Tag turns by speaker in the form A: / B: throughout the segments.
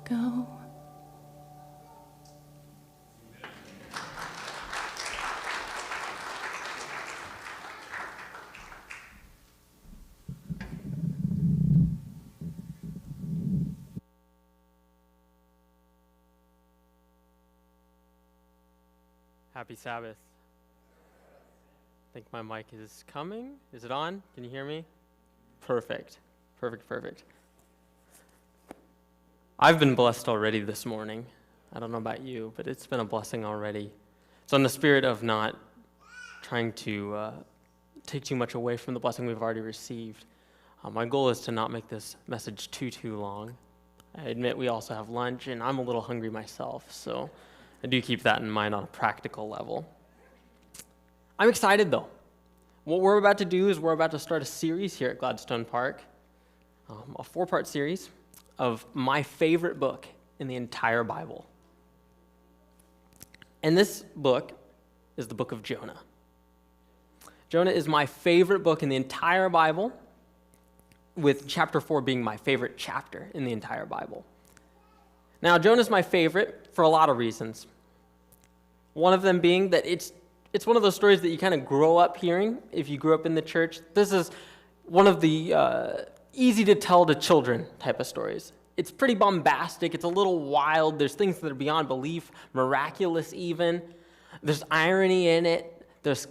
A: go.
B: Happy Sabbath. I think my mic is coming. Is it on? Can you hear me? Perfect. Perfect. I've been blessed already this morning. I don't know about you, but it's been a blessing already. So in the spirit of not trying to take too much away from the blessing we've already received, my goal is to not make this message too long. I admit we also have lunch, and I'm a little hungry myself, so I do keep that in mind on a practical level. I'm excited, though. What we're about to do is we're about to start a series here at Gladstone Park, a 4-part series of my favorite book in the entire Bible. And this book is the book of Jonah. Jonah is my favorite book in the entire Bible, with chapter 4 being my favorite chapter in the entire Bible. Now, Jonah's my favorite for a lot of reasons. One of them being that it's one of those stories that you kind of grow up hearing if you grew up in the church. This is one of the easy to tell to children type of stories. It's pretty bombastic. It's a little wild. There's things that are beyond belief, miraculous even. There's irony in it. There's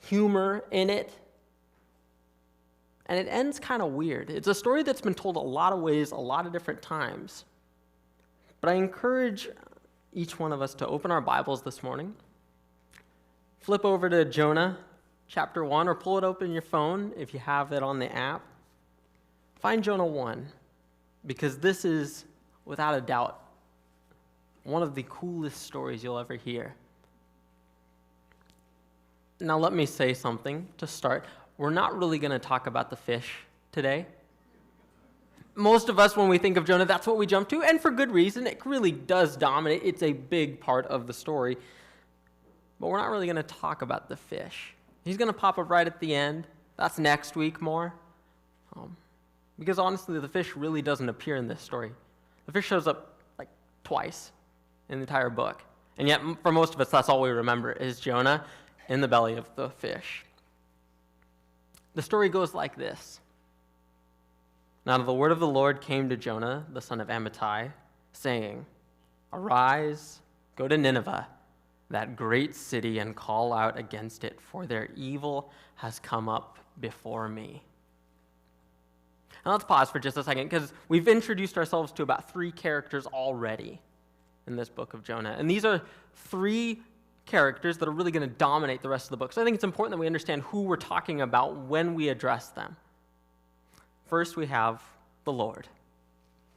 B: humor in it. And it ends kind of weird. It's a story that's been told a lot of ways, a lot of different times. But I encourage each one of us to open our Bibles this morning, flip over to Jonah chapter 1, or pull it open on your phone if you have it on the app. Find Jonah 1, because this is, without a doubt, one of the coolest stories you'll ever hear. Now let me say something to start. We're not really going to talk about the fish today. Most of us, when we think of Jonah, that's what we jump to, and for good reason. It really does dominate. It's a big part of the story. But we're not really going to talk about the fish. He's going to pop up right at the end. That's next week more. Because honestly, the fish really doesn't appear in this story. The fish shows up like twice in the entire book. And yet, for most of us, that's all we remember is Jonah in the belly of the fish. The story goes like this. Now the word of the Lord came to Jonah, the son of Amittai, saying, "Arise, go to Nineveh, that great city, and call out against it, for their evil has come up before me." Now let's pause for just a second, because we've introduced ourselves to about 3 characters already in this book of Jonah. And these are 3 characters that are really going to dominate the rest of the book. So I think it's important that we understand who we're talking about when we address them. First, we have the Lord.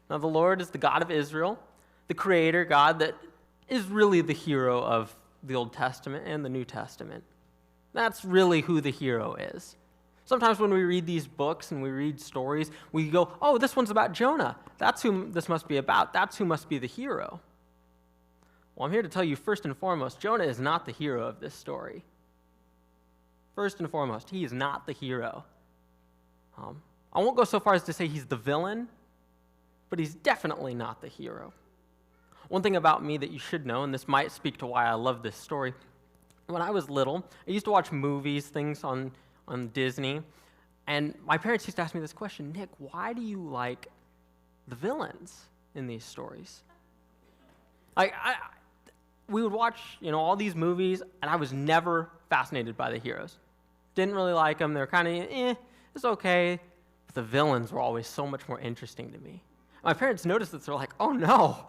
B: Now, the Lord is the God of Israel, the creator God that is really the hero of the Old Testament and the New Testament. That's really who the hero is. Sometimes when we read these books and we read stories, we go, oh, this one's about Jonah. That's who this must be about. That's who must be the hero. Well, I'm here to tell you, first and foremost, Jonah is not the hero of this story. First and foremost, he is not the hero. I won't go so far as to say he's the villain, but he's definitely not the hero. One thing about me that you should know, and this might speak to why I love this story, when I was little, I used to watch movies, things on Disney, and my parents used to ask me this question, Nick, why do you like the villains in these stories? We would watch, all these movies, and I was never fascinated by the heroes. Didn't really like them. They were kind of, it's okay. But the villains were always so much more interesting to me. My parents noticed this. They're like, oh no,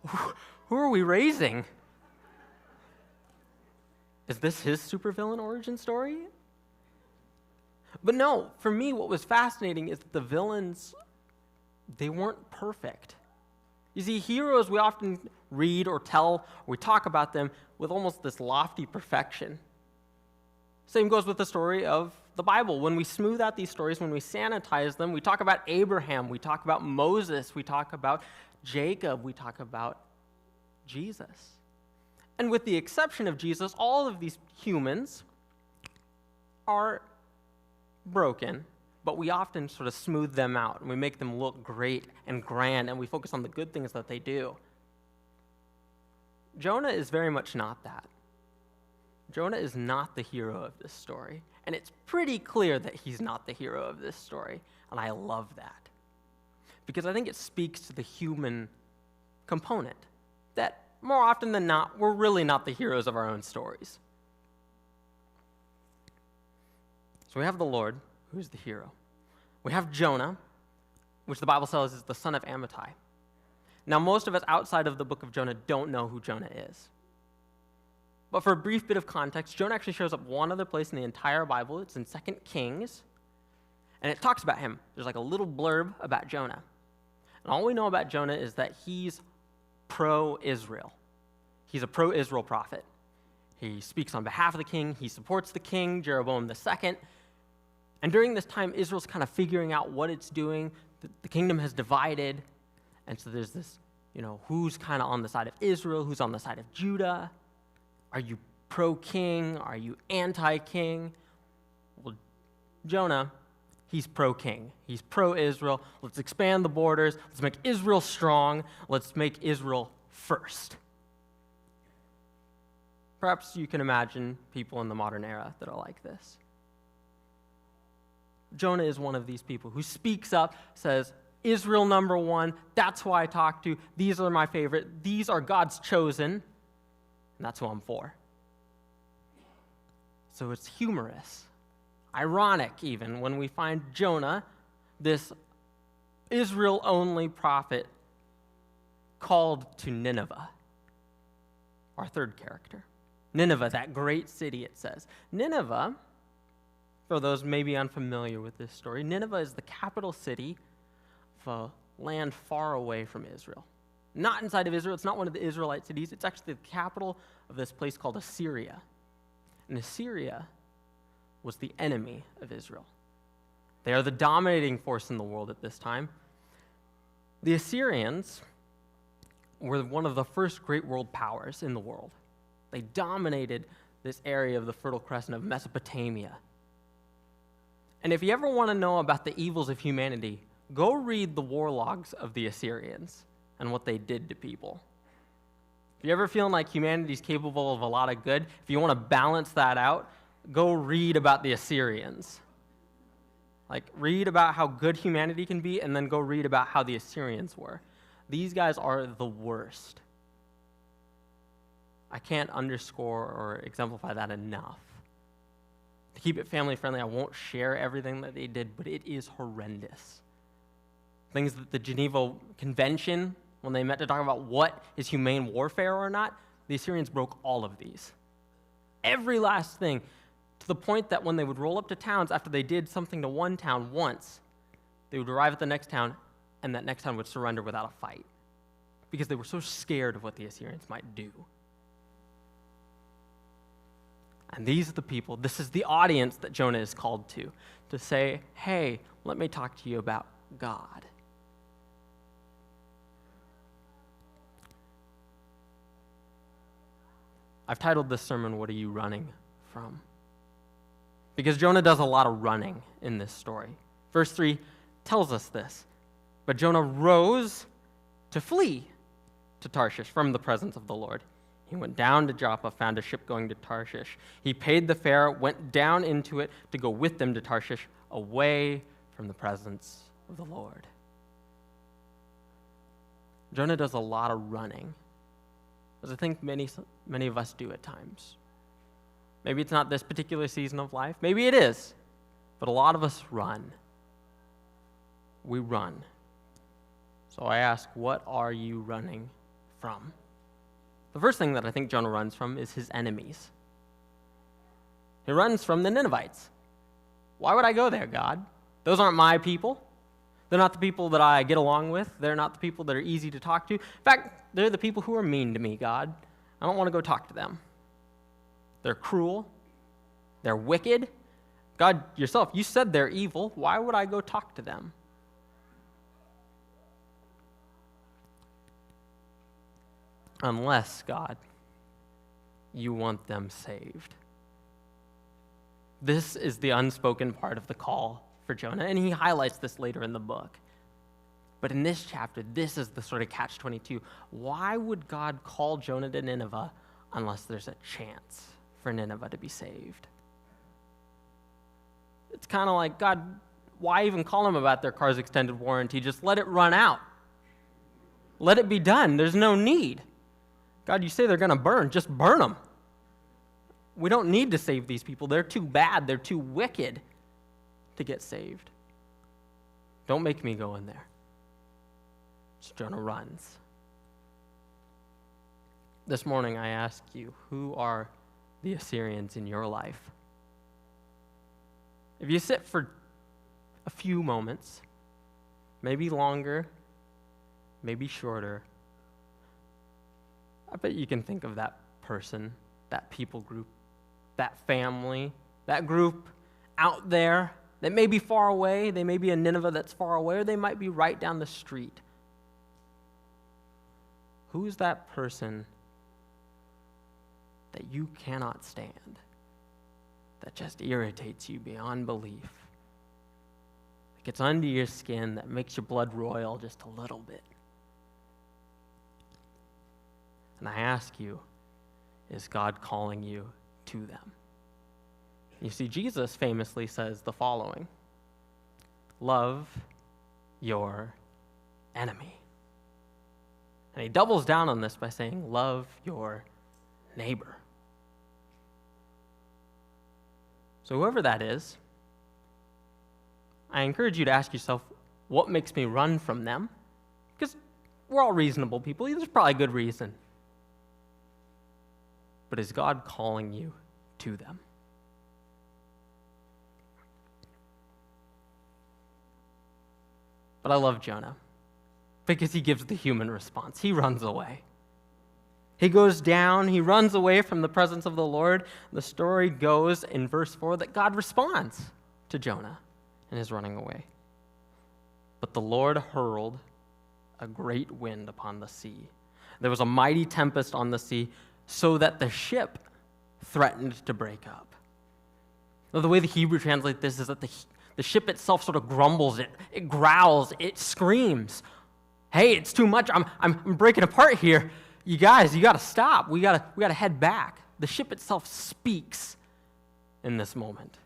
B: who are we raising? Is this his supervillain origin story? But no, for me, what was fascinating is that the villains, they weren't perfect. You see, heroes, we often read or tell, or we talk about them with almost this lofty perfection. Same goes with the story of the Bible. When we smooth out these stories, when we sanitize them, we talk about Abraham, we talk about Moses, we talk about Jacob, we talk about Jesus. And with the exception of Jesus, all of these humans are broken, but we often sort of smooth them out, and we make them look great and grand, and we focus on the good things that they do. Jonah is very much not that. Jonah is not the hero of this story, and it's pretty clear that he's not the hero of this story, and I love that. Because I think it speaks to the human component, that more often than not, we're really not the heroes of our own stories. So we have the Lord, who's the hero. We have Jonah, which the Bible says is the son of Amittai. Now, most of us outside of the book of Jonah don't know who Jonah is. But for a brief bit of context, Jonah actually shows up one other place in the entire Bible. It's in 2 Kings, and it talks about him. There's like a little blurb about Jonah. And all we know about Jonah is that he's pro-Israel. He's a pro-Israel prophet. He speaks on behalf of the king. He supports the king, Jeroboam II. And during this time, Israel's kind of figuring out what it's doing. The kingdom has divided. And so there's this, who's kind of on the side of Israel, who's on the side of Judah. Are you pro-king? Are you anti-king? Well, Jonah, he's pro-king. He's pro-Israel. Let's expand the borders. Let's make Israel strong. Let's make Israel first. Perhaps you can imagine people in the modern era that are like this. Jonah is one of these people who speaks up, says, Israel number one, that's who I talk to. These are my favorite. These are God's chosen, and that's who I'm for. So it's humorous, ironic even, when we find Jonah, this Israel-only prophet, called to Nineveh, our third character. Nineveh, that great city, it says. Nineveh, for those maybe unfamiliar with this story, Nineveh is the capital city of a land far away from Israel. Not inside of Israel. It's not one of the Israelite cities. It's actually the capital of this place called Assyria. And Assyria was the enemy of Israel. They are the dominating force in the world at this time. The Assyrians were one of the first great world powers in the world. They dominated this area of the Fertile Crescent of Mesopotamia. And if you ever want to know about the evils of humanity, go read the war logs of the Assyrians and what they did to people. If you're ever feeling like humanity's capable of a lot of good, if you want to balance that out, go read about the Assyrians. Like, read about how good humanity can be, and then go read about how the Assyrians were. These guys are the worst. I can't underscore or exemplify that enough. To keep it family-friendly, I won't share everything that they did, but it is horrendous. Things that the Geneva Convention, when they met to talk about what is humane warfare or not, the Assyrians broke all of these. Every last thing, to the point that when they would roll up to towns after they did something to one town once, they would arrive at the next town, and that next town would surrender without a fight, because they were so scared of what the Assyrians might do. And these are the people, this is the audience that Jonah is called to say, hey, let me talk to you about God. I've titled this sermon, What Are You Running From? Because Jonah does a lot of running in this story. Verse 3 tells us this. But Jonah rose to flee to Tarshish from the presence of the Lord. He went down to Joppa, found a ship going to Tarshish. He paid the fare, went down into it to go with them to Tarshish, away from the presence of the Lord. Jonah does a lot of running, as I think many of us do at times. Maybe it's not this particular season of life. Maybe it is. But a lot of us run. We run. So I ask, what are you running from? The first thing that I think Jonah runs from is his enemies. He runs from the Ninevites. Why would I go there, God? Those aren't my people. They're not the people that I get along with. They're not the people that are easy to talk to. In fact, they're the people who are mean to me, God. I don't want to go talk to them. They're cruel. They're wicked. God, yourself, you said they're evil. Why would I go talk to them? Unless, God, you want them saved. This is the unspoken part of the call for Jonah, and he highlights this later in the book. But in this chapter, this is the sort of catch-22. Why would God call Jonah to Nineveh unless there's a chance for Nineveh to be saved? It's kind of like, God, why even call them about their car's extended warranty? Just let it run out. Let it be done. There's no need. God, you say they're going to burn. Just burn them. We don't need to save these people. They're too bad. They're too wicked to get saved. Don't make me go in there. So Jonah runs. This morning I ask you, who are the Assyrians in your life? If you sit for a few moments, maybe longer, maybe shorter, I bet you can think of that person, that people group, that family, that group out there that may be far away. They may be in Nineveh that's far away, or they might be right down the street. Who's that person that you cannot stand, that just irritates you beyond belief, that gets under your skin, that makes your blood roil just a little bit? And I ask you, is God calling you to them? You see, Jesus famously says the following: love your enemy. And he doubles down on this by saying, love your neighbor. So whoever that is, I encourage you to ask yourself, what makes me run from them? Because we're all reasonable people. There's probably a good reason. But is God calling you to them? But I love Jonah because he gives the human response. He runs away. He goes down, he runs away from the presence of the Lord. The story goes in verse 4 that God responds to Jonah in his running away. But the Lord hurled a great wind upon the sea. There was a mighty tempest on the sea, so that the ship threatened to break up. Now, the way the Hebrew translates this is that the ship itself sort of grumbles, it growls, it screams. Hey, it's too much. I'm breaking apart here. You guys, you got to stop. We got to head back. The ship itself speaks in this moment.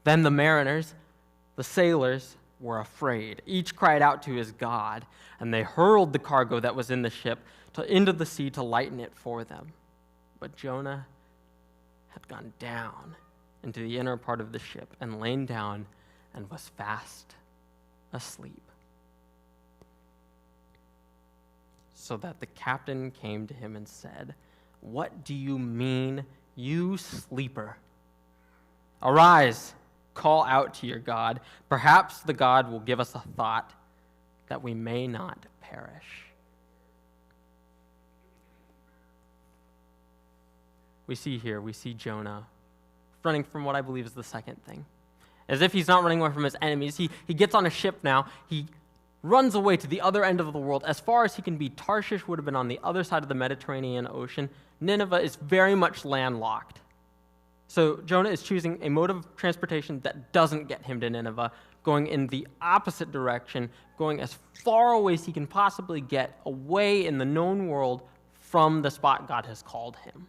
B: Then the mariners, the sailors, were afraid. Each cried out to his God, and they hurled the cargo that was in the ship into the sea to lighten it for them. But Jonah had gone down into the inner part of the ship and lain down and was fast asleep. So that the captain came to him and said, "What do you mean, you sleeper? Arise, call out to your God. Perhaps the God will give us a thought that we may not perish." We see Jonah running from what I believe is the second thing. As if he's not running away from his enemies, he gets on a ship now. He runs away to the other end of the world. As far as he can be, Tarshish would have been on the other side of the Mediterranean Ocean. Nineveh is very much landlocked. So Jonah is choosing a mode of transportation that doesn't get him to Nineveh, going in the opposite direction, going as far away as he can possibly get, away in the known world from the spot God has called him.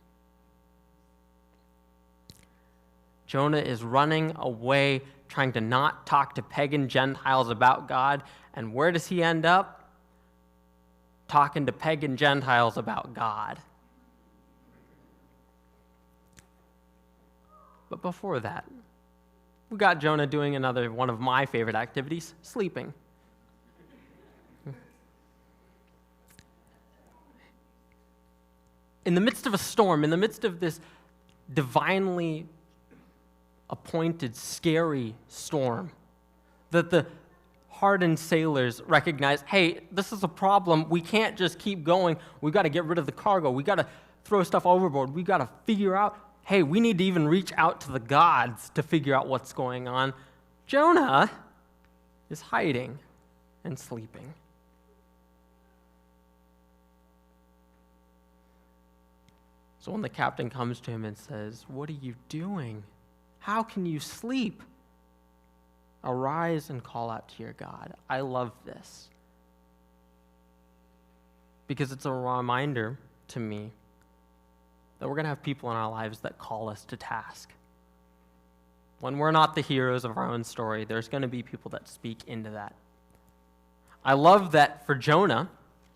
B: Jonah is running away, trying to not talk to pagan Gentiles about God. And where does he end up? Talking to pagan Gentiles about God. But before that, we got Jonah doing another one of my favorite activities, sleeping. In the midst of a storm, in the midst of this divinely appointed, scary storm, that the hardened sailors recognize, hey, this is a problem. We can't just keep going. We've got to get rid of the cargo. We've got to throw stuff overboard. We've got to figure out, hey, we need to even reach out to the gods to figure out what's going on. Jonah is hiding and sleeping. So when the captain comes to him and says, "What are you doing? How can you sleep? Arise and call out to your God. I love this because it's a reminder to me that we're going to have people in our lives that call us to task. When we're not the heroes of our own story, there's going to be people that speak into that. I love that for Jonah,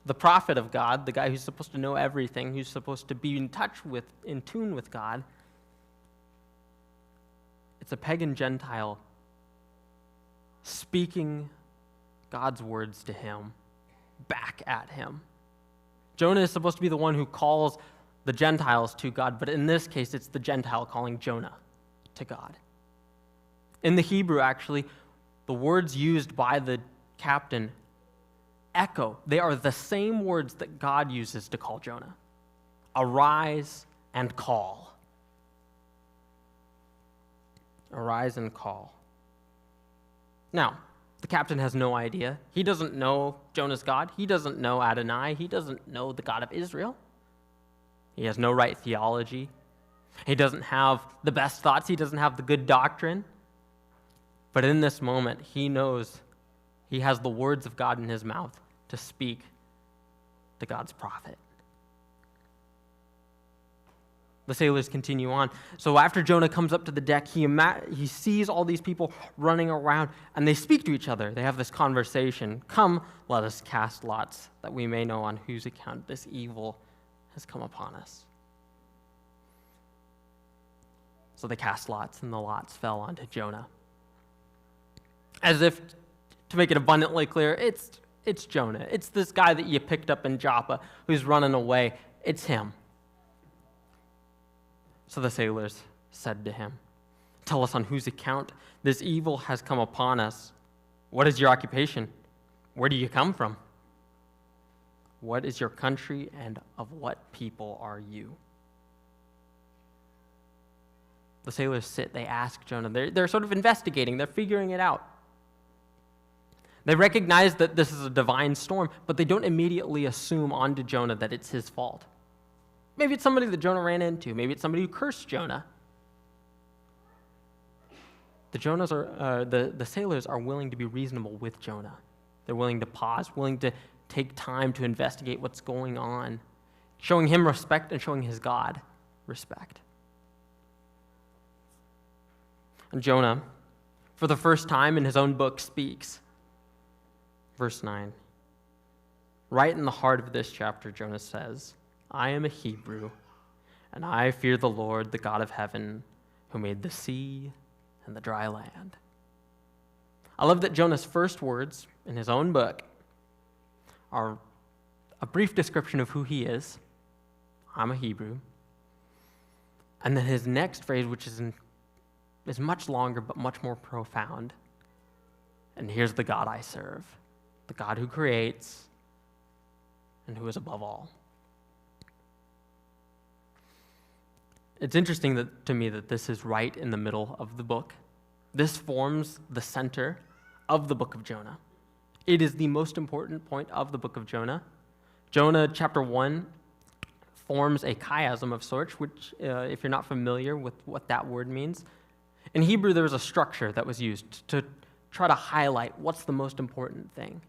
B: the prophet of God, the guy who's supposed to know everything, who's supposed to be in tune with God, it's a pagan Gentile speaking God's words to him, back at him. Jonah is supposed to be the one who calls the Gentiles to God, but in this case, it's the Gentile calling Jonah to God. In the Hebrew, actually, the words used by the captain echo. They are the same words that God uses to call Jonah. Arise and call. Arise and call. Now, the captain has no idea. He doesn't know Jonah's God. He doesn't know Adonai. He doesn't know the God of Israel. He has no right theology. He doesn't have the best thoughts. He doesn't have the good doctrine. But in this moment, he knows he has the words of God in his mouth to speak to God's prophet. The sailors continue on. So after Jonah comes up to the deck, he sees all these people running around, and they speak to each other. They have this conversation. Come, let us cast lots, that we may know on whose account this evil has come upon us. So they cast lots, and the lots fell onto Jonah. As if to make it abundantly clear, it's Jonah. It's this guy that you picked up in Joppa who's running away. It's him. So the sailors said to him, "Tell us on whose account this evil has come upon us. What is your occupation? Where do you come from? What is your country, and of what people are you?" The sailors sit, they ask Jonah. They're sort of investigating, they're figuring it out. They recognize that this is a divine storm, but they don't immediately assume onto Jonah that it's his fault. Maybe it's somebody that Jonah ran into. Maybe it's somebody who cursed Jonah. The sailors are willing to be reasonable with Jonah. They're willing to pause, willing to take time to investigate what's going on, showing him respect and showing his God respect. And Jonah, for the first time in his own book, speaks. Verse 9. Right in the heart of this chapter, Jonah says, "I am a Hebrew, and I fear the Lord, the God of heaven, who made the sea and the dry land." I love that Jonah's first words in his own book are a brief description of who he is. I'm a Hebrew. And then his next phrase, which is much longer but much more profound. And here's the God I serve, the God who creates and who is above all. It's interesting to me that this is right in the middle of the book. This forms the center of the book of Jonah. It is the most important point of the book of Jonah. Jonah chapter 1 forms a chiasm of sorts, which, if you're not familiar with what that word means, in Hebrew there was a structure that was used to try to highlight what's the most important thing.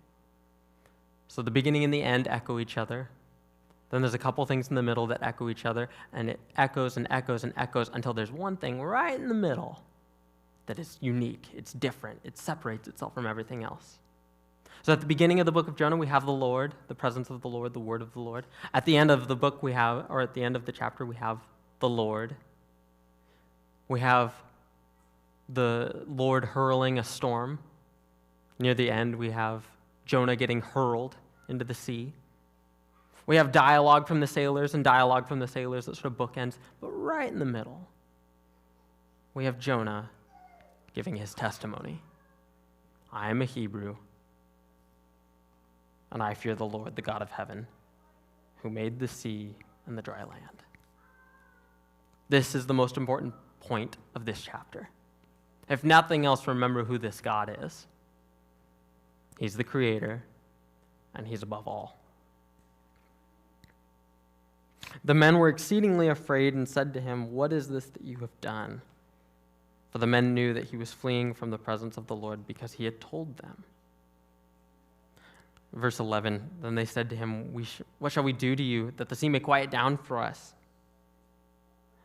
B: So the beginning and the end echo each other. Then there's a couple things in the middle that echo each other, and it echoes and echoes and echoes until there's one thing right in the middle that is unique, it's different, it separates itself from everything else. So at the beginning of the book of Jonah, we have the Lord, the presence of the Lord, the word of the Lord. At the end of the book at the end of the chapter, we have the Lord. We have the Lord hurling a storm. Near the end, we have Jonah getting hurled into the sea. We have dialogue from the sailors and dialogue from the sailors that sort of bookends. But right in the middle, we have Jonah giving his testimony. I am a Hebrew, and I fear the Lord, the God of heaven, who made the sea and the dry land. This is the most important point of this chapter. If nothing else, remember who this God is. He's the creator, and he's above all. The men were exceedingly afraid and said to him, "What is this that you have done?" For the men knew that he was fleeing from the presence of the Lord because he had told them. Verse 11, then they said to him, what shall we do to you that the sea may quiet down for us?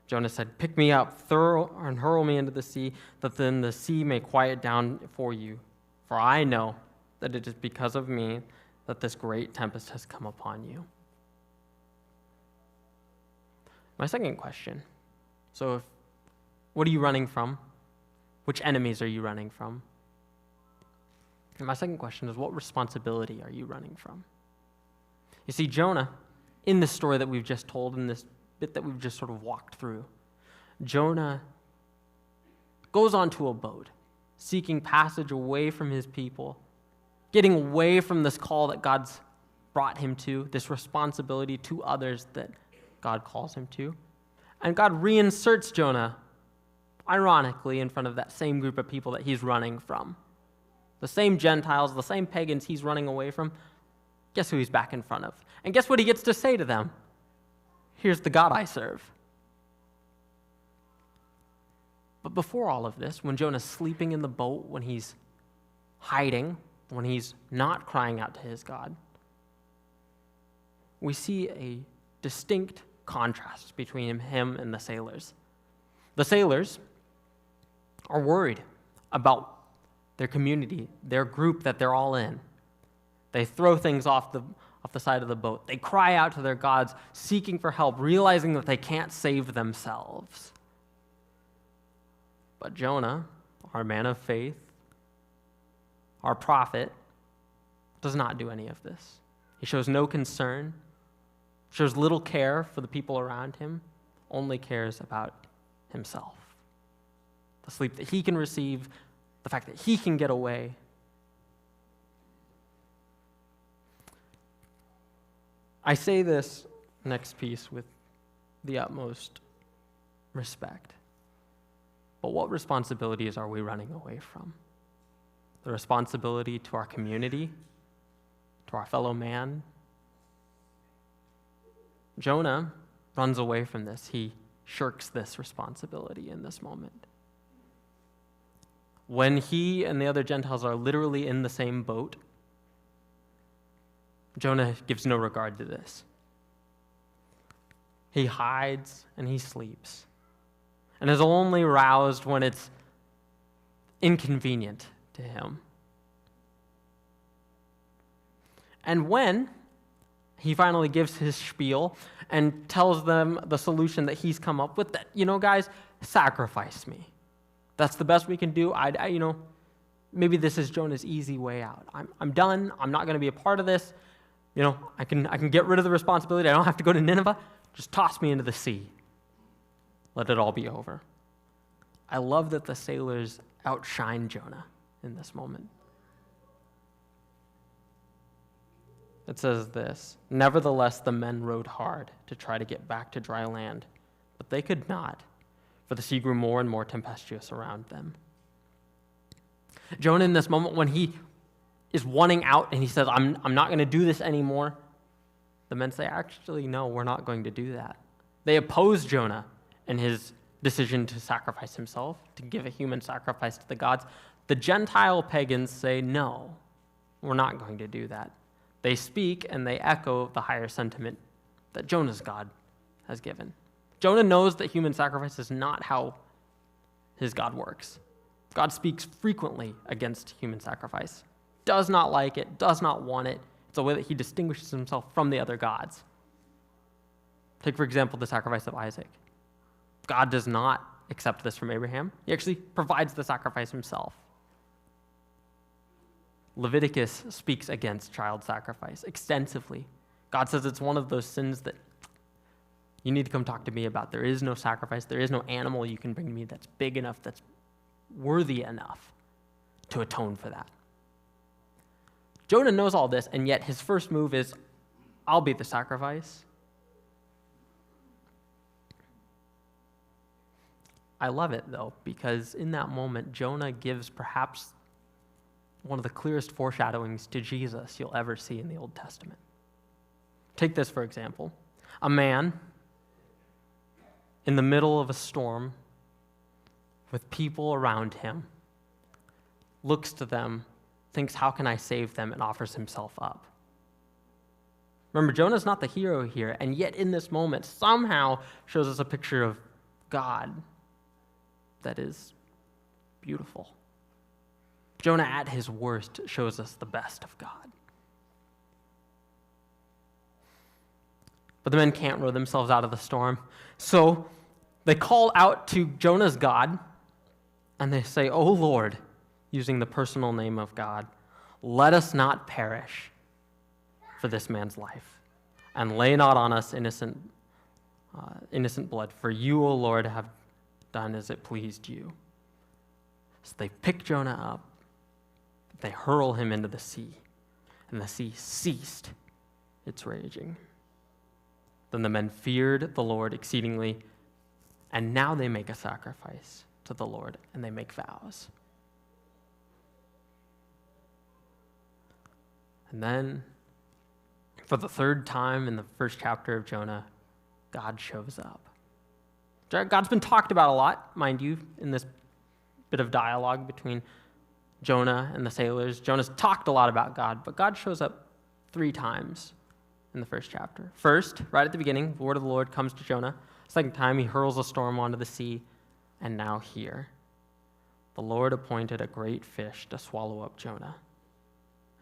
B: Jonah said, pick me up, and hurl me into the sea, that then the sea may quiet down for you. For I know that it is because of me that this great tempest has come upon you. My second question, what are you running from? Which enemies are you running from? And my second question is, what responsibility are you running from? You see, Jonah, in this story that we've just told, in this bit that we've just sort of walked through, Jonah goes onto a boat, seeking passage away from his people, getting away from this call that God's brought him to, this responsibility to others that God calls him to. And God reinserts Jonah, ironically, in front of that same group of people that he's running from. The same Gentiles, the same pagans he's running away from. Guess who he's back in front of? And guess what he gets to say to them? Here's the God I serve. But before all of this, when Jonah's sleeping in the boat, when he's hiding, when he's not crying out to his God, we see a distinct contrast between him and the sailors. The sailors are worried about their community, their group that they're all in. They throw things off the side of the boat. They cry out to their gods, seeking for help, realizing that they can't save themselves. But Jonah, our man of faith, our prophet, does not do any of this. He shows no concern, shows little care for the people around him, only cares about himself. The sleep that he can receive, the fact that he can get away. I say this next piece with the utmost respect. But what responsibilities are we running away from? The responsibility to our community, to our fellow man. Jonah runs away from this. He shirks this responsibility in this moment. When he and the other Gentiles are literally in the same boat, Jonah gives no regard to this. He hides and he sleeps, and is only roused when it's inconvenient to him. And when he finally gives his spiel and tells them the solution that he's come up with, that, guys, sacrifice me. That's the best we can do. Maybe this is Jonah's easy way out. I'm done. I'm not going to be a part of this. I can get rid of the responsibility. I don't have to go to Nineveh. Just toss me into the sea. Let it all be over. I love that the sailors outshine Jonah in this moment. It says this, nevertheless, the men rowed hard to try to get back to dry land, but they could not, for the sea grew more and more tempestuous around them. Jonah, in this moment, when he is wanting out and he says, I'm not going to do this anymore, the men say, actually, no, we're not going to do that. They oppose Jonah and his decision to sacrifice himself, to give a human sacrifice to the gods. The Gentile pagans say, no, we're not going to do that. They speak and they echo the higher sentiment that Jonah's God has given. Jonah knows that human sacrifice is not how his God works. God speaks frequently against human sacrifice, does not like it, does not want it. It's a way that he distinguishes himself from the other gods. Take, for example, the sacrifice of Isaac. God does not accept this from Abraham. He actually provides the sacrifice himself. Leviticus speaks against child sacrifice extensively. God says it's one of those sins that you need to come talk to me about. There is no sacrifice. There is no animal you can bring to me that's big enough, that's worthy enough to atone for that. Jonah knows all this, and yet his first move is, I'll be the sacrifice. I love it, though, because in that moment, Jonah gives perhaps one of the clearest foreshadowings to Jesus you'll ever see in the Old Testament. Take this, for example. A man in the middle of a storm with people around him, looks to them, thinks, how can I save them, and offers himself up. Remember, Jonah's not the hero here, and yet in this moment somehow shows us a picture of God that is beautiful. Jonah at his worst shows us the best of God. But the men can't row themselves out of the storm. So they call out to Jonah's God, and they say, "O Lord," using the personal name of God, "let us not perish for this man's life, and lay not on us innocent blood. For you, O Lord, have done as it pleased you." So they pick Jonah up, they hurl him into the sea, and the sea ceased its raging. Then the men feared the Lord exceedingly, and now they make a sacrifice to the Lord, and they make vows. And then, for the third time in the first chapter of Jonah, God shows up. God's been talked about a lot, mind you, in this bit of dialogue between Jonah and the sailors. Jonah's talked a lot about God, but God shows up 3 times in the first chapter. First, right at the beginning, the word of the Lord comes to Jonah. Second time, he hurls a storm onto the sea. And now here, the Lord appointed a great fish to swallow up Jonah.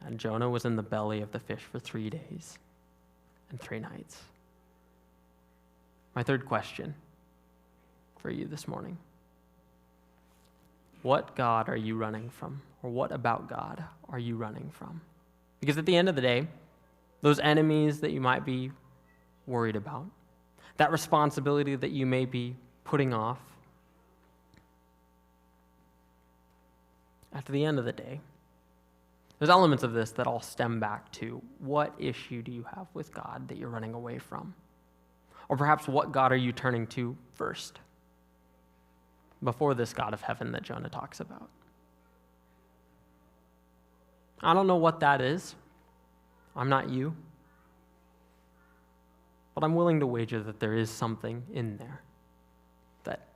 B: And Jonah was in the belly of the fish for 3 days and 3 nights. My third question for you this morning: what God are you running from? Or what about God are you running from? Because at the end of the day, those enemies that you might be worried about, that responsibility that you may be putting off, at the end of the day, there's elements of this that all stem back to, what issue do you have with God that you're running away from? Or perhaps, what God are you turning to first, before this God of heaven that Jonah talks about? I don't know what that is. I'm not you. But I'm willing to wager that there is something in there that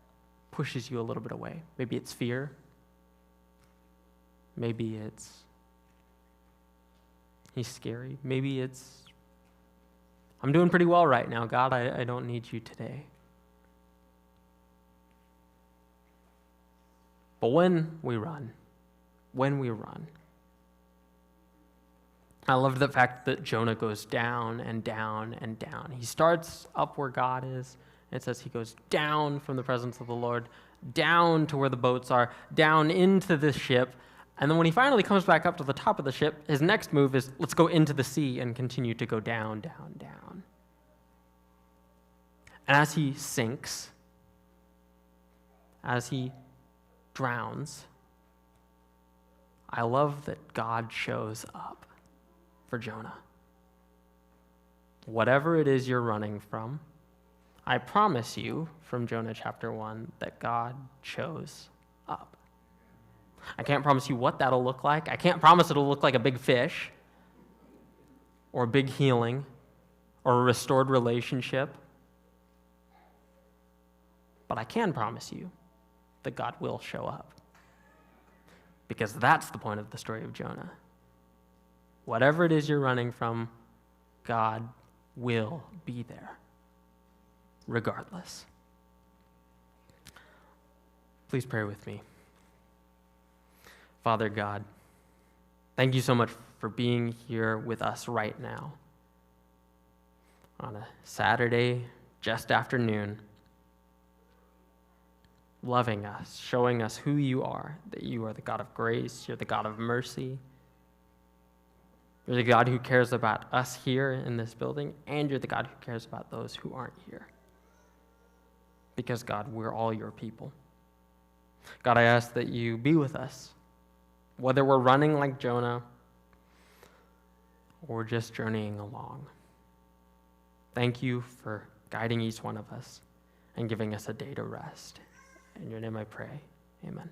B: pushes you a little bit away. Maybe it's fear. Maybe it's, he's scary. Maybe it's, I'm doing pretty well right now, God, I don't need you today. But when we run, I love the fact that Jonah goes down and down and down. He starts up where God is. And it says he goes down from the presence of the Lord, down to where the boats are, down into the ship. And then when he finally comes back up to the top of the ship, his next move is, let's go into the sea and continue to go down, down, down. And as he sinks, as he drowns, I love that God shows up for Jonah. Whatever it is you're running from, I promise you from Jonah chapter 1 that God shows up. I can't promise you what that'll look like. I can't promise it'll look like a big fish or a big healing or a restored relationship. But I can promise you that God will show up. Because that's the point of the story of Jonah. Whatever it is you're running from, God will be there, regardless. Please pray with me. Father God, thank you so much for being here with us right now on a Saturday, just after noon, loving us, showing us who you are, that you are the God of grace, you're the God of mercy, you're the God who cares about us here in this building, and you're the God who cares about those who aren't here. Because, God, we're all your people. God, I ask that you be with us, whether we're running like Jonah or just journeying along. Thank you for guiding each one of us and giving us a day to rest. In your name I pray. Amen.